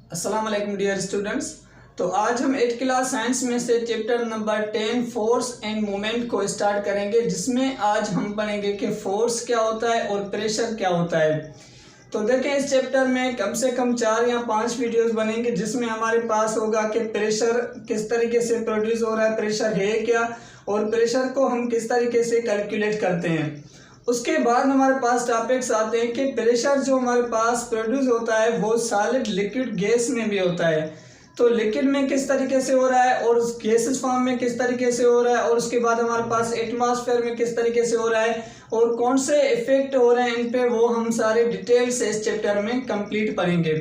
अस्सलाम वालेकुम dear students. तो आज हम 8th क्लास साइंस में से chapter number 10 force end moment को स्टार्ट करेंगे, जिसमें आज हम पढ़ेंगे कि फोर्स क्या होता है और प्रेशर क्या होता है। तो देखें, इस चैप्टर में कम से कम 4 या 5 वीडियोस बनेंगे, जिसमें हमारे पास होगा कि प्रेशर किस तरीके से प्रोड्यूस हो रहा है, प्रेशर है क्या, और प्रेशर को हम किस तरीके से कैलकुलेट करते हैं। उसके बाद हमारे पास टॉपिक्स आते हैं कि प्रेशर जो हमारे पास प्रोड्यूस होता है वो सॉलिड, लिक्विड, गैस में भी होता है। तो लिक्विड में किस तरीके से हो रहा है और गैसेस फॉर्म में किस तरीके से हो रहा है, और उसके बाद हमारे पास एटमॉस्फेयर में किस तरीके से हो रहा है और कौन से इफेक्ट हो रहे हैं इन पे, वो हम सारे डिटेल से इस चैप्टर में कंप्लीट पढ़ेंगे।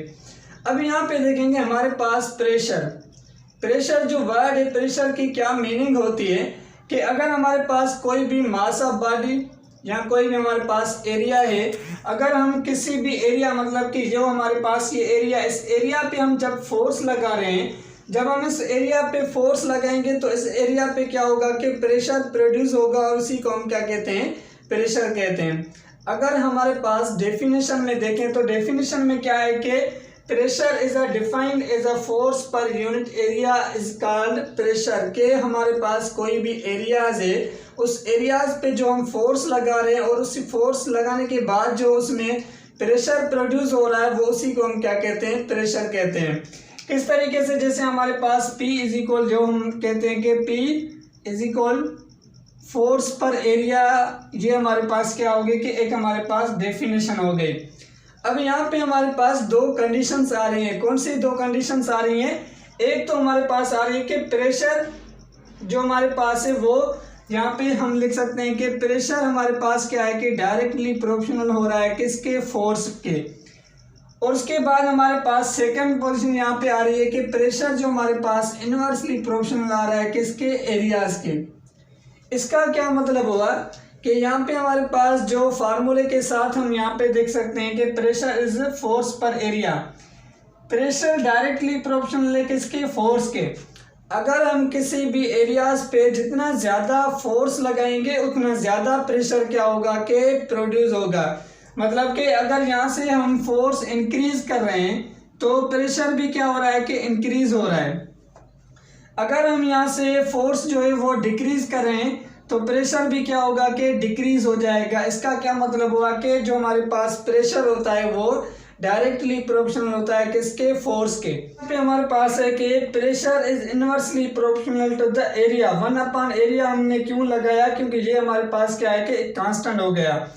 अब यहाँ पे देखेंगे हमारे पास प्रेशर जो वर्ड है, प्रेशर की क्या मीनिंग होती है कि अगर हमारे पास कोई भी मास ऑफ बॉडी या कोई भी हमारे पास एरिया है, अगर हम किसी भी एरिया, मतलब कि जो हमारे पास ये एरिया, इस एरिया पे हम जब फोर्स लगा रहे हैं, जब हम इस एरिया पे फोर्स लगाएंगे तो इस एरिया पे क्या होगा कि प्रेशर प्रोड्यूस होगा, और उसी को हम क्या कहते हैं, प्रेशर कहते हैं। अगर हमारे पास डेफिनेशन में देखें तो डेफिनेशन में क्या है कि pressure is a defined as a force per unit area is called pressure. के हमारे पास कोई भी एरियाज है, उस एरियाज पे जो हम फोर्स लगा रहे हैं और उस फोर्स लगाने के बाद जो उसमें प्रेशर प्रोड्यूस हो रहा है, वो उसी को हम क्या कहते हैं, प्रेशर कहते हैं। किस तरीके से, जैसे हमारे पास P इज इक्वल, जो हम कहते हैं कि P is equal force per area, ये हमारे पास क्या होगी कि एक हमारे पास डेफिनेशन हो गई। अब यहाँ पे हमारे पास दो कंडीशंस आ रही हैं। कौन सी दो कंडीशंस आ रही हैं? एक तो हमारे पास आ रही है कि प्रेशर जो हमारे पास है वो यहाँ पे हम लिख सकते हैं कि प्रेशर हमारे पास क्या है कि डायरेक्टली प्रोपोर्शनल हो रहा है किसके, फोर्स के। और उसके बाद हमारे पास सेकंड पोजीशन यहाँ पे आ रही है कि प्रेशर जो हमारे पास इनवर्सली प्रोपोर्शनल आ रहा है किसके, एरियाज के। इसका क्या मतलब हुआ कि यहाँ पे हमारे पास जो फार्मूले के साथ हम यहाँ पे देख सकते हैं कि pressure is force per area, pressure directly proportional है किसके, फोर्स के। अगर हम किसी भी एरियाज पे जितना ज़्यादा फोर्स लगाएंगे उतना ज़्यादा प्रेशर क्या होगा कि प्रोड्यूस होगा। मतलब कि अगर यहाँ से हम फोर्स इंक्रीज कर रहे हैं तो प्रेशर भी क्या हो रहा है कि इंक्रीज हो रहा है। अगर हम यहाँ से फोर्स जो है वो डिक्रीज कर रहे हैं तो प्रेशर भी क्या होगा कि डिक्रीज हो जाएगा। इसका क्या मतलब हुआ कि जो हमारे पास प्रेशर होता है वो डायरेक्टली प्रोपोर्शनल होता है किसके, फोर्स के। यहाँ पे हमारे पास है कि pressure is inversely proportional to the area. 1 area हमने क्यों लगाया, क्योंकि ये हमारे पास क्या है कि कांस्टेंट हो गया।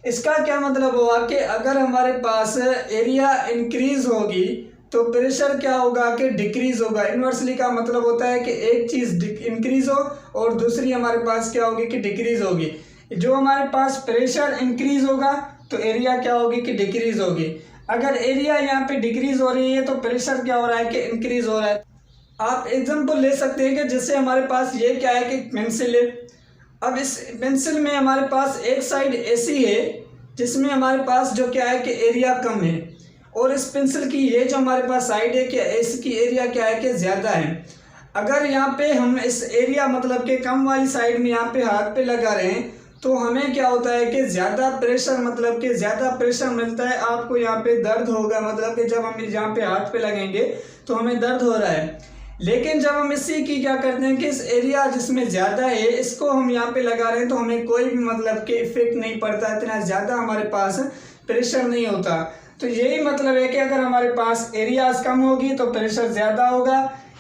इसका क्या मतलब हुआ कि अगर हमारे पास एरिया इंक्रीज होगी तो प्रेशर क्या होगा कि डिक्रीज होगा। इनवर्सली का मतलब होता है कि एक चीज़ इंक्रीज हो और दूसरी हमारे पास क्या होगी कि डिक्रीज होगी। जो हमारे पास प्रेशर इंक्रीज होगा तो एरिया क्या होगी कि डिक्रीज होगी। अगर एरिया यहाँ पे डिक्रीज हो रही है तो प्रेशर क्या हो रहा है कि इंक्रीज हो रहा है। आप एग्जांपल ले सकते हैं कि जैसे हमारे पास ये क्या है कि पेंसिल है। अब इस पेंसिल में हमारे पास एक साइड ऐसी है जिसमें हमारे पास जो क्या है कि एरिया कम है, और इस पेंसिल की ये जो हमारे पास साइड है कि इसकी एरिया क्या है कि ज़्यादा है। अगर यहाँ पे हम इस एरिया मतलब कि कम वाली साइड में यहाँ पे हाथ पे लगा रहे हैं तो हमें क्या होता है कि ज़्यादा प्रेशर, मतलब कि ज़्यादा प्रेशर मिलता है। आपको यहाँ पे दर्द होगा, मतलब कि जब हम यहाँ पे हाथ पे लगेंगे तो हमें दर्द हो रहा है। लेकिन जब हम इसी की क्या करते हैं कि इस एरिया जिसमें ज़्यादा है इसको हम यहाँ पे लगा रहे हैं तो हमें कोई भी मतलब कि इफेक्ट नहीं पड़ता, इतना ज़्यादा हमारे पास प्रेशर नहीं होता। तो यही मतलब है कि अगर हमारे पास एरियाज कम होगी तो प्रेशर ज़्यादा होगा,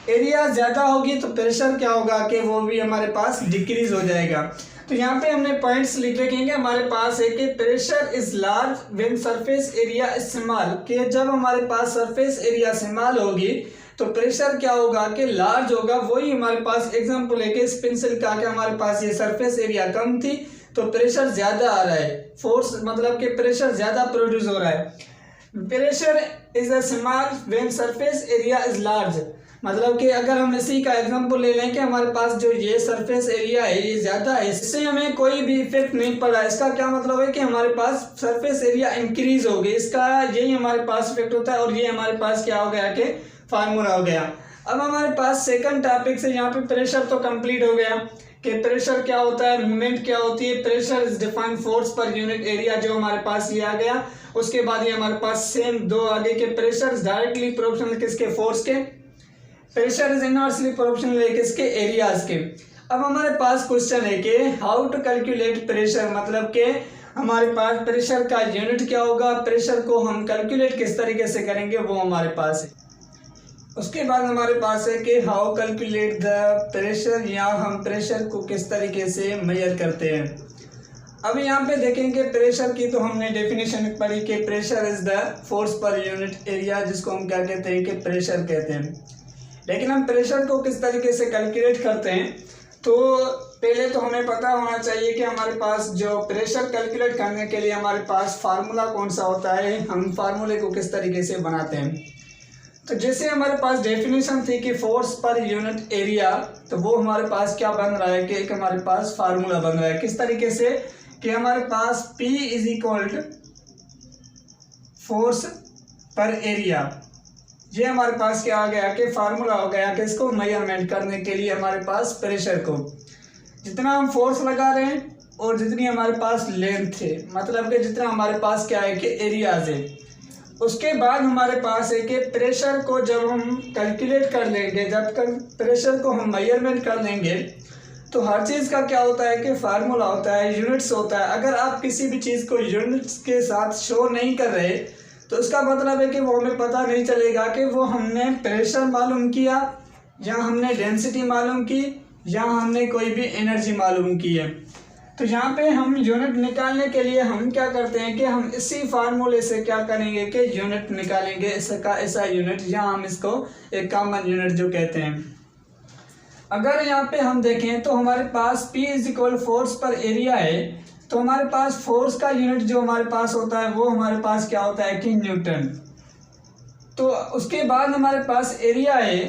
एरिया ज़्यादा होगी तो प्रेशर क्या होगा कि वो भी हमारे पास डिक्रीज हो जाएगा। तो यहाँ पे हमने पॉइंट्स लिख रखेंगे हमारे पास है कि pressure is large when surface area is small. कि जब हमारे पास सरफेस एरिया स्मॉल होगी तो प्रेशर क्या होगा कि लार्ज होगा। वही हमारे पास एग्जांपल है कि इस पेंसिल का क्या हमारे पास ये सरफेस एरिया कम थी तो प्रेशर ज़्यादा आ रहा है, फोर्स मतलब कि प्रेशर ज़्यादा प्रोड्यूस हो रहा है। Pressure is a small when surface area is large, मतलब कि अगर हम इसी का एग्जांपल ले लें कि हमारे पास जो ये सरफेस एरिया है ये ज़्यादा है, इससे हमें कोई भी इफेक्ट नहीं पड़ा। इसका क्या मतलब है कि हमारे पास सरफेस एरिया इंक्रीज हो गई, इसका यही हमारे पास इफेक्ट होता है। और ये हमारे पास क्या हो गया कि फार्मूला हो गया। अब हमारे पास सेकंड टॉपिक से यहाँ पे प्रेशर तो कंप्लीट हो गया। कि प्रेशर क्या होता है, मूवमेंट क्या होती है। Pressure is defined force per unit area, जो हमारे पास ये आ गया। उसके बाद ये हमारे पास सेम दो आगे के, प्रेशर डायरेक्टली प्रोपोर्शनल किसके, फोर्स के। प्रेशर इज इनवर्सली प्रोपोर्शनल किसके, एरियाज के। अब हमारे पास क्वेश्चन है कि हाउ टू कैलकुलेट प्रेशर, मतलब कि हमारे पास प्रेशर का यूनिट क्या होगा, प्रेशर को हम कैलकुलेट किस तरीके से करेंगे, वो हमारे पास है। उसके बाद हमारे पास है कि हाउ कैलकुलेट द प्रेशर, या हम प्रेशर को किस तरीके से मेजर करते हैं। अब यहाँ पे देखेंगे प्रेशर की तो हमने डेफिनेशन पढ़ी कि pressure is the force per unit area, जिसको हम क्या कहते हैं कि प्रेशर कहते हैं। लेकिन हम प्रेशर को किस तरीके से कैलकुलेट करते हैं, तो पहले तो हमें पता होना चाहिए कि हमारे पास जो प्रेशर कैलकुलेट करने के लिए हमारे पास फार्मूला कौन सा होता है, हम फार्मूले को किस तरीके से बनाते हैं। तो जैसे हमारे पास डेफिनेशन थी कि फोर्स पर यूनिट एरिया, तो वो हमारे पास क्या बन रहा है कि एक हमारे पास फार्मूला बन रहा है। किस तरीके से कि हमारे पास P is equal to force per area, ये हमारे पास क्या आ गया कि फार्मूला हो गया कि इसको मेजरमेंट करने के लिए हमारे पास प्रेशर को, जितना हम फोर्स लगा रहे हैं और जितनी हमारे पास लेंथ है, मतलब कि जितना हमारे पास क्या है कि एरियाज है। उसके बाद हमारे पास है कि प्रेशर को जब हम कैलकुलेट कर लेंगे, जब प्रेशर को हम मेजरमेंट कर लेंगे, तो हर चीज़ का क्या होता है कि फार्मूला होता है, यूनिट्स होता है। अगर आप किसी भी चीज़ को यूनिट्स के साथ शो नहीं कर रहे, तो उसका मतलब है कि वो हमें पता नहीं चलेगा कि वो हमने प्रेशर मालूम किया, या हमने डेंसिटी मालूम की, या हमने कोई भी एनर्जी मालूम की है। तो यहाँ पे हम यूनिट निकालने के लिए हम क्या करते हैं कि हम इसी फार्मूले से क्या करेंगे कि यूनिट निकालेंगे, इसका ऐसा यूनिट, या हम इसको एक कॉमन यूनिट जो कहते हैं। अगर यहाँ पे हम देखें तो हमारे पास P is equal force per area है, तो हमारे पास फोर्स का यूनिट जो हमारे पास होता है वो हमारे पास क्या होता है कि न्यूटन। तो उसके बाद हमारे पास एरिया है,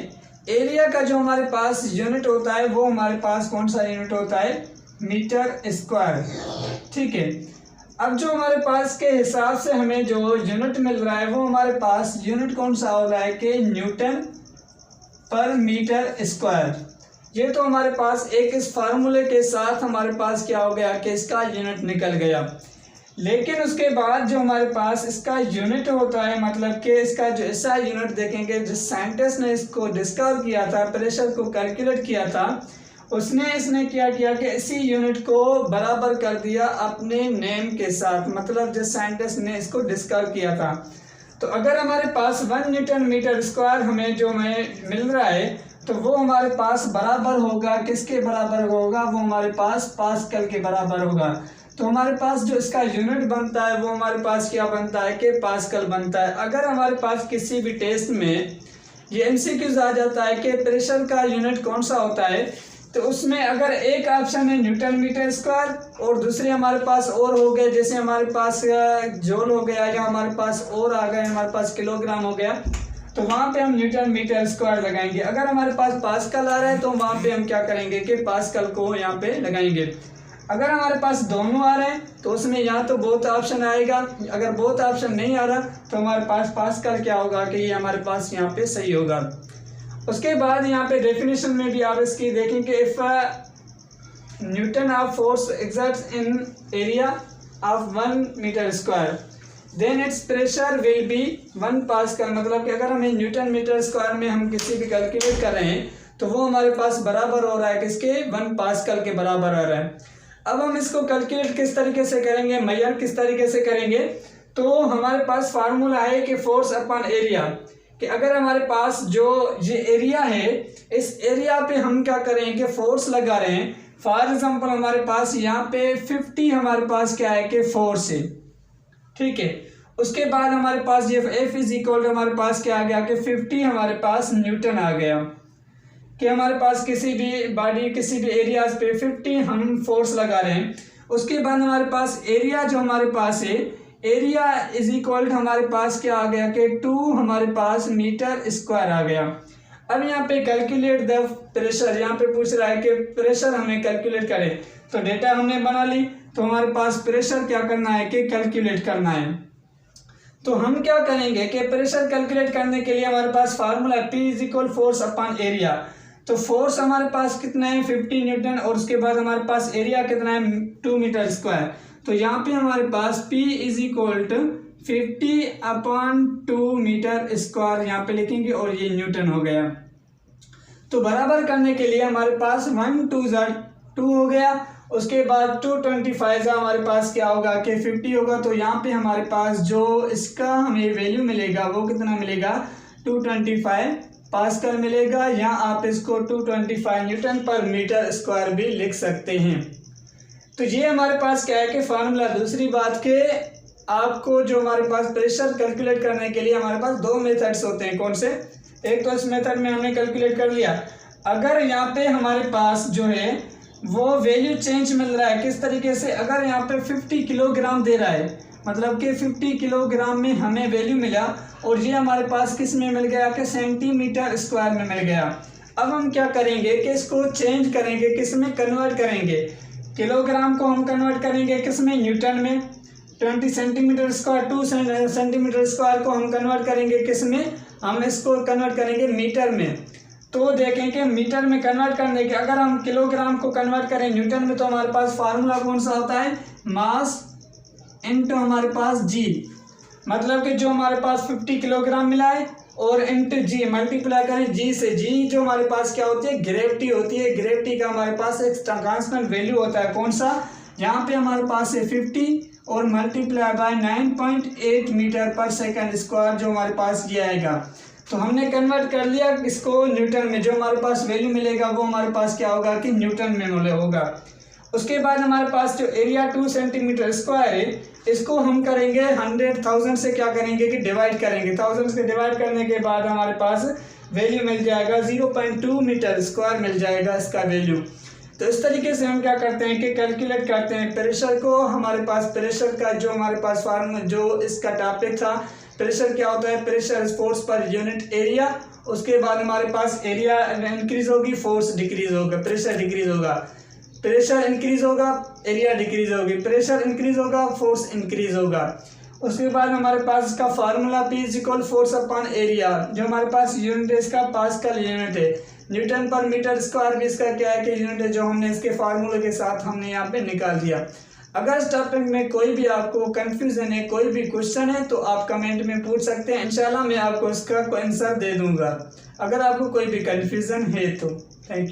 एरिया का जो हमारे पास यूनिट होता है वो हमारे पास कौन सा यूनिट होता है, मीटर स्क्वायर। ठीक है, अब जो हमारे पास के हिसाब से हमें जो यूनिट मिल रहा है वो हमारे पास यूनिट कौन सा हो रहा है कि न्यूटन पर मीटर स्क्वायर। ये तो हमारे पास एक इस फार्मूले के साथ हमारे पास क्या हो गया कि इसका यूनिट निकल गया। लेकिन उसके बाद जो हमारे पास इसका यूनिट होता है, मतलब कि इसका जो ऐसा यूनिट देखेंगे, जिस साइंटिस्ट ने इसको डिस्कवर किया था, प्रेशर को कैलकुलेट किया था, इसने क्या किया कि इसी यूनिट को बराबर कर दिया अपने नेम के साथ, मतलब जिस साइंटिस्ट ने इसको डिस्कवर किया था। तो अगर हमारे पास 1 न्यूटन मीटर स्क्वायर हमें जो मिल रहा है, तो वो हमारे पास बराबर होगा, किसके बराबर होगा, वो हमारे पास पास्कल के बराबर होगा। तो हमारे पास जो इसका यूनिट बनता है वो हमारे पास क्या बनता है कि पास्कल बनता है। अगर हमारे पास किसी भी टेस्ट में ये एमसीक्यूज आ जाता है कि प्रेशर का यूनिट कौन सा होता है, तो उसमें अगर एक ऑप्शन है न्यूटन मीटर स्क्वायर और दूसरे हमारे पास और हो गए, जैसे हमारे पास जूल हो गया, या हमारे पास और आ गए, हमारे पास किलोग्राम हो गया, तो वहाँ पे हम न्यूटन मीटर स्क्वायर लगाएंगे। अगर हमारे पास पास्कल आ रहा है तो वहाँ पे हम क्या करेंगे कि पास्कल को यहाँ पे लगाएंगे। अगर हमारे पास दोनों आ रहे हैं तो उसमें यहाँ तो बोथ ऑप्शन आएगा, अगर बोथ ऑप्शन नहीं आ रहा तो हमारे पास पास्कल क्या होगा कि ये हमारे पास यहाँ पे सही होगा। उसके बाद यहाँ पे डेफिनेशन में भी आप इसकी देखेंगे, if newton of force exerts in area of 1 metre square then its pressure will be 1 pascal. मतलब कि अगर हमें न्यूटन मीटर स्क्वायर में हम किसी भी कैलकुलेट कर रहे हैं तो वो हमारे पास बराबर हो रहा है किसके, 1 पास्कल के बराबर आ रहा है। अब हम इसको कैलकुलेट किस तरीके से करेंगे, मेजर किस तरीके से करेंगे, तो हमारे पास फार्मूला है कि फोर्स अपॉन एरिया, कि अगर हमारे पास जो ये एरिया है, इस एरिया पे हम क्या करें कि फोर्स लगा रहे हैं। फॉर एग्जांपल हमारे पास यहाँ पे 50 हमारे पास क्या है कि फोर्स है। ठीक है, उसके बाद हमारे पास ये F इज इक्वल हमारे पास क्या आ गया कि 50 हमारे पास न्यूटन आ गया, कि हमारे पास किसी भी बॉडी किसी भी एरियाज पे 50 हम फोर्स लगा रहे हैं। उसके बाद हमारे पास एरिया जो हमारे पास है, एरिया इज इक्वल हमारे पास क्या आ गया कि 2 हमारे पास मीटर स्क्वायर आ गया। अब यहाँ पे कैलकुलेट द प्रेशर, यहाँ पे पूछ रहा है कि प्रेशर हमें कैलकुलेट करें, तो डेटा हमने बना ली, तो हमारे पास प्रेशर क्या करना है कि कैलकुलेट करना है। तो हम क्या करेंगे कि प्रेशर कैलकुलेट करने के लिए हमारे पास formula P is equal force upon area. तो फोर्स हमारे पास कितना है 50 न्यूटन, और उसके बाद हमारे पास एरिया कितना है 2 मीटर स्क्वायर। तो यहाँ पे हमारे पास P is equal to 50/2 metre square यहाँ पे लिखेंगे, और ये न्यूटन हो गया। तो बराबर करने के लिए हमारे पास 1 2 2 हो गया, उसके बाद 225 हमारे पास क्या होगा कि 50 होगा। तो यहाँ पे हमारे पास जो इसका हमें वैल्यू मिलेगा वो कितना मिलेगा 225 पास्कल मिलेगा, या आप इसको 225 न्यूटन पर मीटर स्क्वायर भी लिख सकते हैं। तो ये हमारे पास क्या है कि फार्मूला। दूसरी बात के आपको जो हमारे पास प्रेशर कैलकुलेट करने के लिए हमारे पास दो मेथड्स होते हैं। कौन से? एक तो इस मेथड में हमने कैलकुलेट कर लिया। अगर यहाँ पे हमारे पास जो है वो वैल्यू चेंज मिल रहा है, किस तरीके से? अगर यहाँ पे 50 किलोग्राम दे रहा है, मतलब कि 50 किलोग्राम में हमें वैल्यू मिला, और ये हमारे पास किस में मिल गया कि सेंटीमीटर स्क्वायर में मिल गया। अब हम क्या करेंगे कि इसको चेंज करेंगे, किस में कन्वर्ट करेंगे? किलोग्राम को हम कन्वर्ट करेंगे किस में? न्यूटन में। 20 सेंटीमीटर स्क्वायर 2 सेंटीमीटर स्क्वायर को हम कन्वर्ट करेंगे किस में? हम इसको कन्वर्ट करेंगे मीटर में। तो देखें कि मीटर में कन्वर्ट करने के, अगर हम किलोग्राम को कन्वर्ट करें न्यूटन में, तो हमारे पास फार्मूला कौन सा होता है? मास इनटू हमारे पास जी। मतलब कि जो हमारे पास 50 किलोग्राम मिला है और इनटू जी मल्टीप्लाई करें जी से। जी जो हमारे पास क्या होती है? ग्रेविटी होती है। ग्रेविटी का हमारे पास एक कांस्टेंट वैल्यू होता है। कौन सा? यहाँ पे हमारे पास है 50 और मल्टीप्लाई बाय 9.8 मीटर पर सेकंड स्क्वायर, जो हमारे पास ये आएगा। तो हमने कन्वर्ट कर लिया इसको न्यूटन में। जो हमारे पास वैल्यू मिलेगा वो हमारे पास क्या होगा कि न्यूटन में होगा। उसके बाद हमारे पास जो एरिया 2 सेंटीमीटर स्क्वायर है, इसको हम करेंगे 100,000 से क्या करेंगे कि डिवाइड करेंगे। 1000 से डिवाइड करने के बाद हमारे पास वैल्यू मिल जाएगा 0.2 मीटर स्क्वायर मिल जाएगा इसका वैल्यू। तो इस तरीके से हम क्या करते हैं कि कैलकुलेट करते हैं प्रेशर को। हमारे पास प्रेशर का जो हमारे पास फार्मूला, जो इसका टॉपिक था, प्रेशर क्या होता है? Pressure force per unit area. उसके बाद हमारे पास एरिया इंक्रीज होगी, फोर्स डिक्रीज होगा, प्रेशर डिक्रीज होगा। प्रेशर इंक्रीज होगा, एरिया डिक्रीज होगी। प्रेशर इंक्रीज होगा, फोर्स इंक्रीज होगा। उसके बाद हमारे पास इसका formula P is equal force upon area. जो हमारे पास यूनिट है इसका पास्कल यूनिट है। न्यूटन पर मीटर स्क्वायर भी इसका क्या है कि यूनिट है, जो हमने इसके फार्मूले के साथ हमने यहाँ पे निकाल दिया। अगर इस टॉपिक में कोई भी आपको कंफ्यूजन है, कोई भी क्वेश्चन है, तो आप कमेंट में पूछ सकते हैं। इंशाल्लाह मैं आपको इसका आंसर दे दूंगा अगर आपको कोई भी कंफ्यूजन है तो। Thank you.